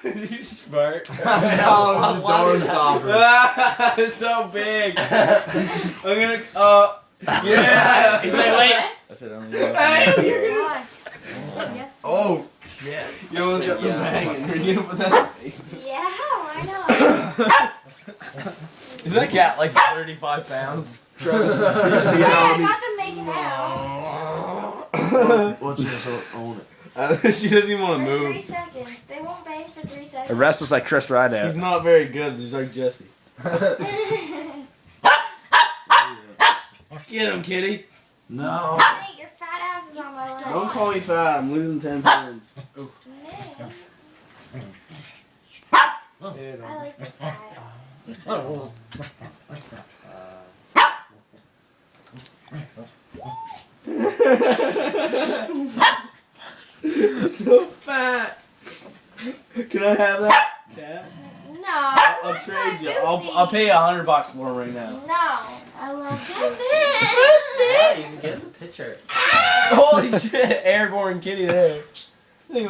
Did you smart? No, it's a door stopper. It's so big. I'm gonna. Yeah. He's like, wait. I said, I'm gonna. Hey, you're gonna. Yes. Oh, shit. You almost got the bang. You're gonna put that. Yeah, why not? Is that cat like 35 pounds? Travis, Hey, I got them making out. What's this? Own it. She doesn't even want to For 3 move. seconds. They won't bang for 3 seconds. The rest was like Chris He's Rideout. not very good, just like Jesse. Get him, kitty. No. Nate, your fat ass is on my leg. Don't call me fat. I'm losing 10 pounds. Nate, I like this guy. So fat. Can I have that cat? No. I'll that's trade you. my I'll pay you $100 for him right now. No. I love Yeah, you can get the picture. Holy shit, airborne kitty there.